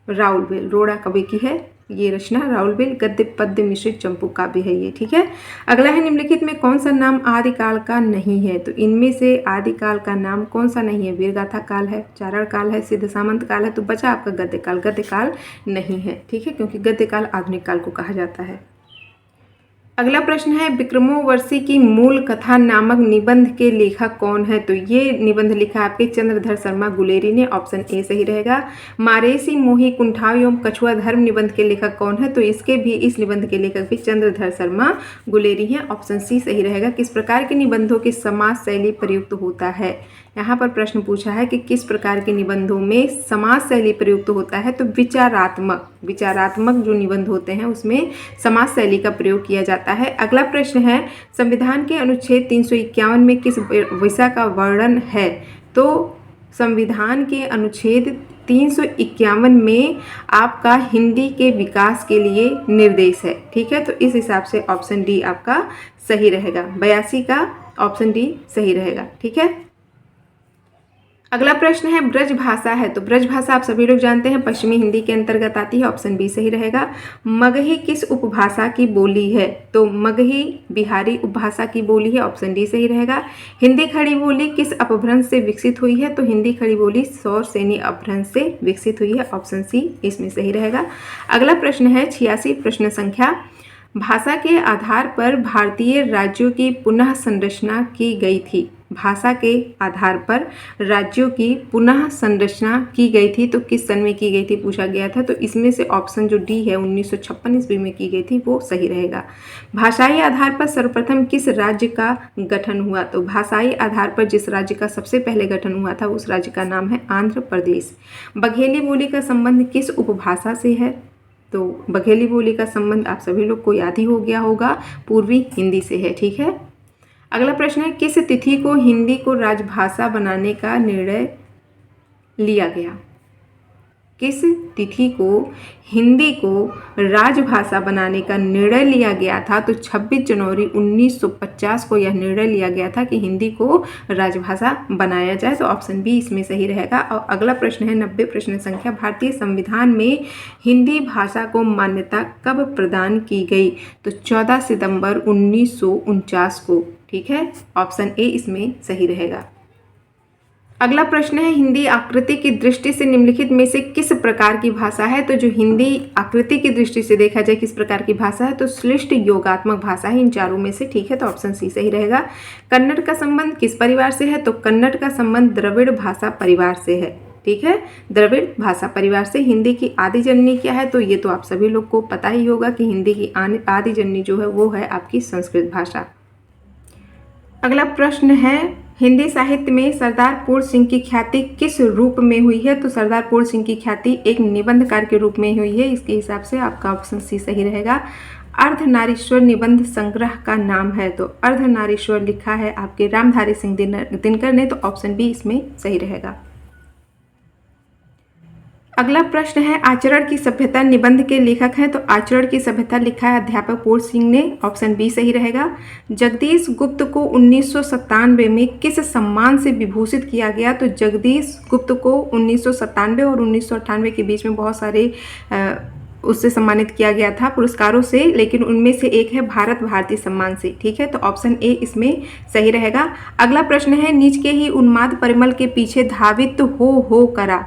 राउलवेल रोड़ा कवि की है ये रचना, राउलवेल गद्य पद्य मिश्रित चंपू काव्य है ये, ठीक है। अगला है निम्नलिखित में कौन सा नाम आदिकाल का नहीं है, तो इनमें से आदिकाल का नाम कौन सा नहीं है, वीरगाथा काल है, चारण काल है, सिद्ध सामंत काल है, तो बचा आपका गद्य काल। गद्य काल नहीं है, ठीक है, क्योंकि गद्य काल आधुनिक काल को कहा जाता है। अगला प्रश्न है विक्रमोर्वशी की मूल कथा नामक निबंध के लेखक कौन है, तो ये निबंध लिखा आपके चंद्रधर शर्मा गुलेरी ने, ऑप्शन ए सही रहेगा। मारेसी मोही कुंठाव एवं कछुआ धर्म निबंध के लेखक कौन है, तो इसके भी इस निबंध के लेखक भी चंद्रधर शर्मा गुलेरी हैं, ऑप्शन सी सही रहेगा। किस प्रकार के निबंधों की समाज शैली प्रयुक्त होता है, यहाँ पर प्रश्न पूछा है कि किस प्रकार के निबंधों में समाज शैली प्रयुक्त होता है, तो विचारात्मक जो निबंध होते हैं उसमें समाज शैली का प्रयोग किया जाता है। अगला प्रश्न है संविधान के अनुच्छेद 351 में किस विषय का वर्णन है, तो संविधान के अनुच्छेद 351 में आपका हिंदी के विकास के लिए निर्देश है, ठीक है, तो इस हिसाब से ऑप्शन डी आपका सही रहेगा। 82 का ऑप्शन डी सही रहेगा, ठीक है। अगला प्रश्न है ब्रज भाषा है, तो ब्रज भाषा आप सभी लोग जानते हैं पश्चिमी हिंदी के अंतर्गत आती है, ऑप्शन बी सही रहेगा। मगही किस उपभाषा की बोली है, तो मगही बिहारी उपभाषा की बोली है, ऑप्शन डी सही रहेगा। हिंदी खड़ी बोली किस अपभ्रंश से विकसित हुई है, तो हिंदी खड़ी बोली सौर सेनी अपभ्रंश से विकसित हुई है, ऑप्शन सी इसमें सही रहेगा। अगला प्रश्न है 86 प्रश्न संख्या, भाषा के आधार पर भारतीय राज्यों की पुनः संरचना की गई थी, भाषा के आधार पर राज्यों की पुनः संरचना की गई थी, तो किस सन में की गई थी पूछा गया था, तो इसमें से ऑप्शन जो डी है 1956 ईस्वी में की गई थी वो सही रहेगा। भाषाई आधार पर सर्वप्रथम किस राज्य का गठन हुआ, तो भाषाई आधार पर जिस राज्य का सबसे पहले गठन हुआ था उस राज्य का नाम है आंध्र प्रदेश। बघेली बोली का संबंध किस उपभाषा से है, तो बघेली बोली का संबंध आप सभी लोग को याद ही हो गया होगा, पूर्वी हिंदी से है, ठीक है। अगला प्रश्न है किस तिथि को हिंदी को राजभाषा बनाने का निर्णय लिया गया, किस तिथि को हिंदी को राजभाषा बनाने का निर्णय लिया गया था, तो 26 जनवरी 1950 को यह निर्णय लिया गया था कि हिंदी को राजभाषा बनाया जाए, तो ऑप्शन बी इसमें सही रहेगा। और अगला प्रश्न है 90 प्रश्न संख्या, भारतीय संविधान में हिंदी भाषा को मान्यता कब प्रदान की गई, तो 14 सितंबर 1949 को, ठीक है, ऑप्शन ए इसमें सही रहेगा। अगला प्रश्न है हिंदी आकृति की दृष्टि से निम्नलिखित में से किस प्रकार की भाषा है, तो जो हिंदी आकृति की दृष्टि से देखा जाए किस प्रकार की भाषा है, तो श्लिष्ट योगात्मक भाषा है इन चारों में से, ठीक है, तो ऑप्शन सी सही रहेगा। कन्नड़ का संबंध किस परिवार से है, तो कन्नड़ का संबंध द्रविड़ भाषा परिवार से है, ठीक है, द्रविड़ भाषा परिवार से। हिंदी की आदि जननी क्या है, तो ये तो आप सभी लोग को पता ही होगा कि हिंदी की आदि जननी जो है वो है आपकी संस्कृत भाषा। अगला प्रश्न है हिंदी साहित्य में सरदार पूर्ण सिंह की ख्याति किस रूप में हुई है, तो सरदार पूर्ण सिंह की ख्याति एक निबंधकार के रूप में हुई है, इसके हिसाब से आपका ऑप्शन सी सही रहेगा। अर्धनारीश्वर निबंध संग्रह का नाम है, तो अर्धनारीश्वर लिखा है आपके रामधारी सिंह दिनकर ने, तो ऑप्शन बी इसमें सही रहेगा। अगला प्रश्न है आचरण की सभ्यता निबंध के लेखक हैं, तो आचरण की सभ्यता लिखा है अध्यापक पूर्ण सिंह ने, ऑप्शन बी सही रहेगा। जगदीश गुप्त को 1997 में किस सम्मान से विभूषित किया गया, तो जगदीश गुप्त को 1997 और 1998 के बीच में बहुत सारे उससे सम्मानित किया गया था पुरस्कारों से, लेकिन उनमें से एक है भारत भारती सम्मान से, ठीक है, तो ऑप्शन ए इसमें सही रहेगा। अगला प्रश्न है नीच के ही उन्माद परिमल के पीछे धावित हो करा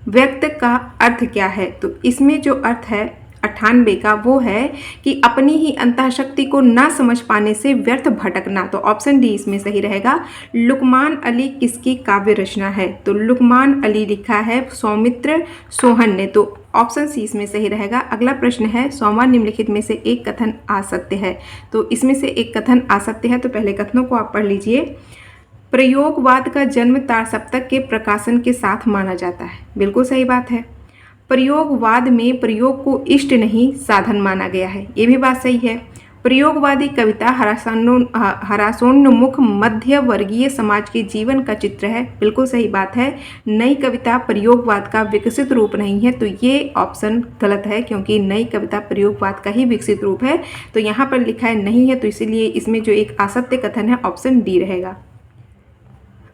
व्यक्त का अर्थ क्या है, तो इसमें जो अर्थ है 98 का वो है कि अपनी ही अंतःशक्ति को ना समझ पाने से व्यर्थ भटकना, तो ऑप्शन डी इसमें सही रहेगा। लुकमान अली किसकी काव्य रचना है, तो लुकमान अली लिखा है सौमित्र सोहन ने, तो ऑप्शन सी इसमें सही रहेगा। अगला प्रश्न है सोमवार निम्नलिखित में से एक कथन आ सकते हैं, तो इसमें से एक कथन आ सकते हैं, तो पहले कथनों को आप पढ़ लीजिए। प्रयोगवाद का जन्म तारसप्तक के प्रकाशन के साथ माना जाता है, बिल्कुल सही बात है। प्रयोगवाद में प्रयोग को इष्ट नहीं साधन माना गया है, ये भी बात सही है। प्रयोगवादी कविता हरासोन्मुख मध्य वर्गीय समाज के जीवन का चित्र है। बिल्कुल सही बात है। नई कविता प्रयोगवाद का विकसित रूप नहीं है, तो ये ऑप्शन गलत है, क्योंकि नई कविता प्रयोगवाद का ही विकसित रूप है। तो यहाँ पर लिखा है नहीं है, तो इसीलिए इसमें जो एक असत्य कथन है ऑप्शन डी रहेगा।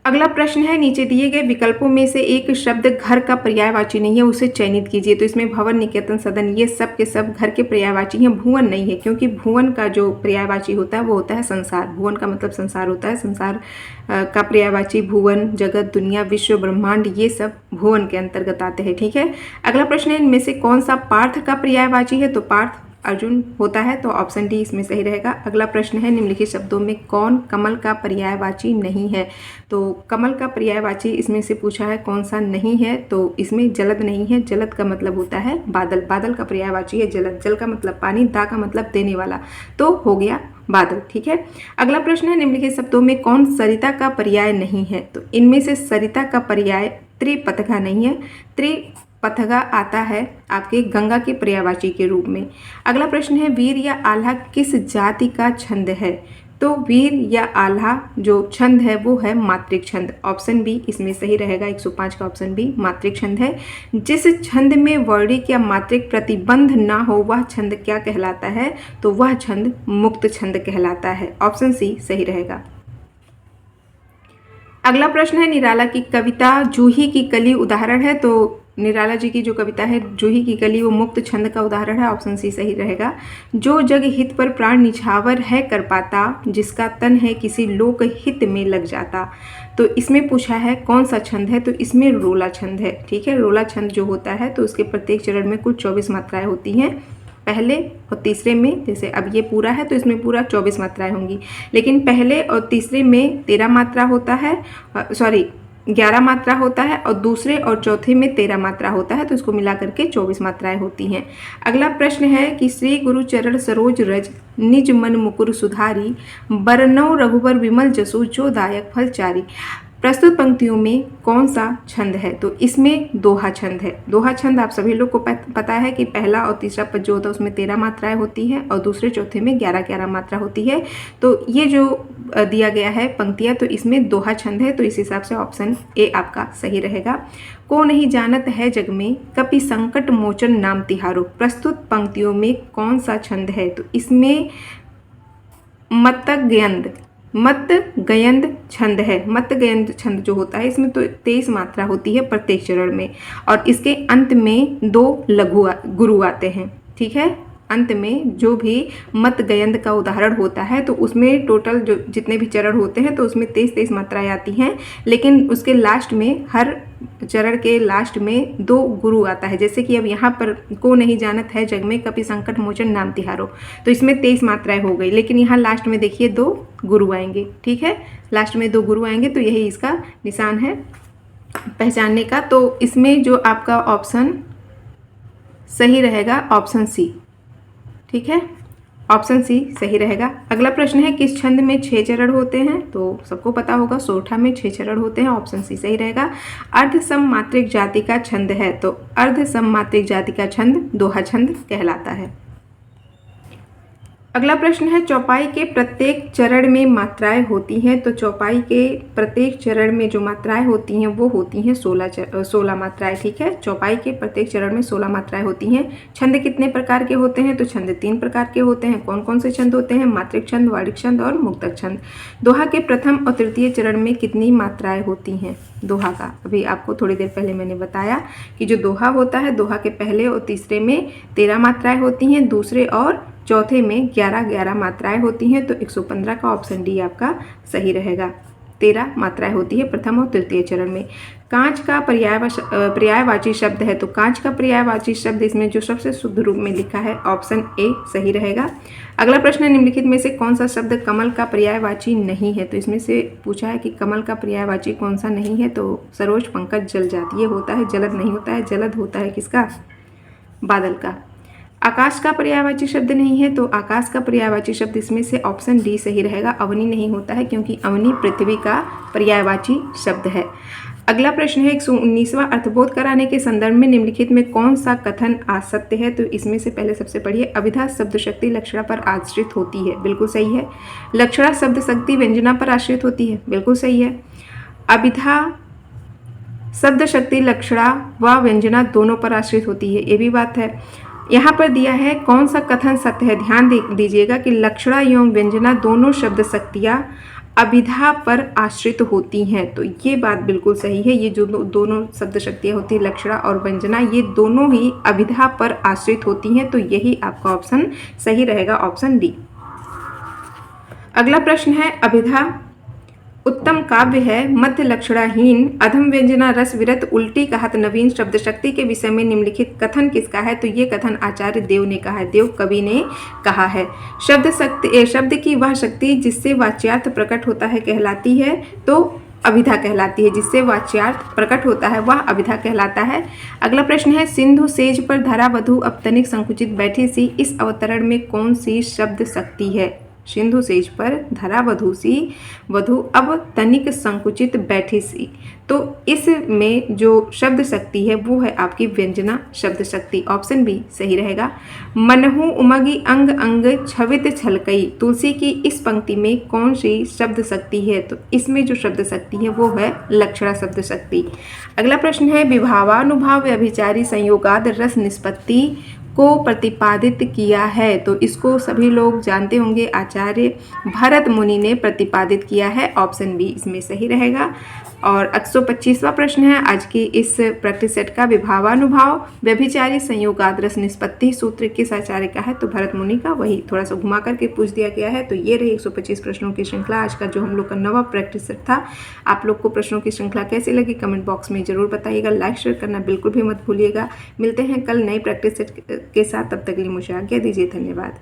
अगला प्रश्न है, नीचे दिए गए विकल्पों में से एक शब्द घर का पर्यायवाची नहीं है, उसे चयनित कीजिए। तो इसमें भवन, निकेतन, सदन, ये सब के सब घर के पर्यायवाची हैं। भुवन नहीं है, क्योंकि भुवन का जो पर्यायवाची होता है वो होता है संसार। भुवन का मतलब संसार होता है। संसार का पर्यायवाची भुवन, जगत, दुनिया, विश्व, ब्रह्मांड, ये सब भुवन के अंतर्गत आते हैं। ठीक है। अगला प्रश्न है, इनमें से कौन सा पार्थ का पर्यायवाची है? तो पार्थ अर्जुन होता है, तो ऑप्शन डी इसमें सही रहेगा। अगला प्रश्न है, निम्नलिखित शब्दों में कौन कमल का पर्यायवाची नहीं है? तो कमल का पर्यायवाची इसमें से पूछा है कौन सा नहीं है, तो इसमें जलद नहीं है। जलद का मतलब होता है बादल। बादल का पर्यायवाची है जलद। जल का मतलब पानी, दा का मतलब देने वाला, तो हो गया बादल। ठीक है। अगला प्रश्न है, निम्नलिखित शब्दों में कौन सरिता का पर्याय नहीं है? तो इनमें से सरिता का पर्याय त्रिपथगा नहीं है। त्रिपथगा आता है आपके गंगा के पर्यायवाची के रूप में। अगला प्रश्न है, वीर या आल्हा किस जाति का छंद है? तो वीर या आल्हा जो छंद है वो है मात्रिक छंद। ऑप्शन बी इसमें सही रहेगा। 105 का ऑप्शन बी मात्रिक छंद है। जिस छंद में वर्णिक या मात्रिक प्रतिबंध ना हो वह छंद क्या कहलाता है? तो वह छंद मुक्त छंद कहलाता है। ऑप्शन सी सही रहेगा। अगला प्रश्न है, निराला की कविता जूही की कली उदाहरण है। तो निराला जी की जो कविता है जूही की कली वो मुक्त छंद का उदाहरण है। ऑप्शन सी सही रहेगा। जो जग हित पर प्राण निछावर है कर पाता, जिसका तन है किसी लोक हित में लग जाता। तो इसमें पूछा है कौन सा छंद है? तो इसमें रोला छंद है। ठीक है। रोला छंद जो होता है तो उसके प्रत्येक चरण में कुल 24 मात्राएं होती हैं। पहले और तीसरे में, जैसे अब ये पूरा है तो इसमें पूरा 24 मात्राएं होंगी, लेकिन पहले और तीसरे में 13 मात्रा होता है, 11 मात्रा होता है, और दूसरे और चौथे में 13 मात्रा होता है, तो इसको मिला करके 24 मात्राएं होती हैं। अगला प्रश्न है कि श्री गुरु चरण सरोज रज निज मन मुकुर सुधारी, बरनौ रघुबर विमल जसु जो दायक फल चारी। प्रस्तुत पंक्तियों में कौन सा छंद है? तो इसमें दोहा छंद है। दोहा छंद आप सभी लोग को पता है कि पहला और तीसरा पद जो होता है उसमें 13 मात्राएं होती हैं और दूसरे चौथे में 11-11 मात्रा होती है। तो ये जो दिया गया है पंक्तियां, तो इसमें दोहा छंद है, तो इस हिसाब से ऑप्शन ए आपका सही रहेगा। को नहीं जानत है जग में कपि संकट मोचन नाम तिहारो। प्रस्तुत पंक्तियों में कौन सा छंद है? तो इसमें मत गयंद छंद है। मत गयंद छंद जो होता है इसमें तो 23 मात्रा होती है प्रत्येक चरण में, और इसके अंत में 2 लघु गुरु आते हैं। ठीक है। अंत में जो भी मत गयंद का उदाहरण होता है तो उसमें टोटल जो जितने भी चरण होते हैं तो उसमें 23 मात्राएं आती हैं, लेकिन उसके लास्ट में, हर चरण के लास्ट में 2 गुरु आता है। जैसे कि अब यहाँ पर को नहीं जानत है जग में कपि संकट मोचन नाम तिहारो, तो इसमें 23 मात्राएं हो गई, लेकिन यहाँ लास्ट में देखिए 2 गुरु आएंगे। ठीक है। लास्ट में 2 गुरु आएंगे, तो यही इसका निशान है पहचानने का। तो इसमें जो आपका ऑप्शन सही रहेगा ऑप्शन सी। ठीक है। ऑप्शन सी सही रहेगा। अगला प्रश्न है, किस छंद में 6 चरण होते हैं? तो सबको पता होगा सोरठा में 6 चरण होते हैं। ऑप्शन सी सही रहेगा। अर्ध सममात्रिक जाति का छंद है, तो अर्ध सममात्रिक जाति का छंद दोहा छंद कहलाता है। अगला प्रश्न है, चौपाई के प्रत्येक चरण में मात्राएं होती हैं। तो चौपाई के प्रत्येक चरण में जो मात्राएं होती हैं वो होती हैं 16 मात्राएं। ठीक है। चौपाई के प्रत्येक चरण में 16 मात्राएं होती हैं। छंद कितने प्रकार के होते हैं? तो छंद 3 प्रकार के होते हैं। कौन कौन से छंद होते हैं? मात्रिक छंद, वार्णिक छंद और मुक्तक छंद। दोहा के प्रथम और तृतीय चरण में कितनी मात्राएं होती हैं? दोहा का अभी आपको थोड़ी देर पहले मैंने बताया कि जो दोहा होता है, दोहा के पहले और तीसरे में 13 मात्राएं होती हैं, दूसरे और चौथे में 11-11 मात्राएं होती हैं। तो 115 का ऑप्शन डी आपका सही रहेगा। 13 मात्राएं होती है प्रथम और तृतीय चरण में। कांच का पर्यायवाची शब्द है, तो कांच का पर्यायवाची शब्द इसमें जो सबसे शुद्ध रूप में लिखा है ऑप्शन ए सही रहेगा। अगला प्रश्न है, निम्नलिखित में से कौन सा शब्द कमल का पर्यायवाची नहीं है? तो इसमें से पूछा है कि कमल का पर्यायवाची कौन सा नहीं है? तो सरोज, पंकज, जलजात ये होता है। जलद नहीं होता है। जलद होता है किसका? बादल का। आकाश का पर्यायवाची शब्द नहीं है, तो आकाश का पर्यायवाची शब्द इसमें से ऑप्शन डी सही रहेगा। अवनी नहीं होता है, क्योंकि अवनी पृथ्वी का पर्यायवाची शब्द है। अगला प्रश्न है 119वां अर्थबोध कराने के संदर्भ में निम्नलिखित में कौन सा कथन असत्य है। तो इसमें से पहले सबसे पढ़िए, अभिधा शब्द शक्ति लक्षणा पर आश्रित होती है, बिल्कुल सही है। लक्षणा शब्द शक्ति व्यंजना पर आश्रित होती है, बिल्कुल सही है। अभिधा शब्द शक्ति लक्षणा व व्यंजना दोनों पर आश्रित होती है, ये भी बात है। यहाँ पर दिया है कौन सा कथन सत्य है। ध्यान दीजिएगा कि लक्षणा एवं व्यंजना दोनों शब्द शक्तियाँ अभिधा पर आश्रित होती हैं, तो ये बात बिल्कुल सही है। ये जो दोनों शब्द शक्तियाँ होती हैं लक्षणा और व्यंजना, ये दोनों ही अभिधा पर आश्रित होती हैं, तो यही आपका ऑप्शन सही रहेगा, ऑप्शन डी। अगला प्रश्न है, अभिधा उत्तम काव्य है, मध्य लक्षणाहीन, अधम व्यंजना रस विरत, उल्टी कहत नवीन शब्द शक्ति के विषय में निम्नलिखित कथन किसका है। तो ये कथन आचार्य देव ने कहा है, देव कवि ने कहा है। शब्द की वह शक्ति जिससे वाच्यार्थ प्रकट होता है कहलाती है, तो अभिधा कहलाती है। जिससे वाच्यार्थ प्रकट होता है वह अभिधा कहलाता है। अगला प्रश्न है, सिंधु सेज पर धरा वधु अब तनिक संकुचित बैठी सी, इस अवतरण में कौन सी शब्द शक्ति है। सिंधु सेज पर धरा वधु सी, वधु अब तनिक संकुचित बैठी सी, तो इसमें जो शब्द शक्ति है वो है आपकी व्यंजना शब्द शक्ति, ऑप्शन बी सही रहेगा। मनहु उमगी अंग अंग छवित छलकई, तुलसी की इस पंक्ति में कौन सी शब्द शक्ति है। तो इसमें जो शब्द शक्ति है वो है लक्षणा शब्द शक्ति। अगला प्रश्न है, विभावानुभाव व्यभिचारी संयोगाद रस निष्पत्ति को प्रतिपादित किया है। तो इसको सभी लोग जानते होंगे, आचार्य भरत मुनि ने प्रतिपादित किया है, ऑप्शन बी इसमें सही रहेगा। और 125वां प्रश्न है आज की इस प्रैक्टिस सेट का, विभावानुभाव व्यभिचारी संयोगाद रस निष्पत्ति सूत्र किस आचार्य का है। तो भरत मुनि का, वही थोड़ा सा घुमा करके पूछ दिया गया है। तो ये रही 125 प्रश्नों की श्रृंखला, आज का जो हम लोग का नवा प्रैक्टिस सेट था। आप लोग को प्रश्नों की श्रृंखला कैसी लगी कमेंट बॉक्स में जरूर बताइएगा, लाइक शेयर करना बिल्कुल भी मत भूलिएगा। मिलते हैं कल नई प्रैक्टिस सेट के साथ, तब तक के लिए मुझे आज्ञा दीजिए, धन्यवाद।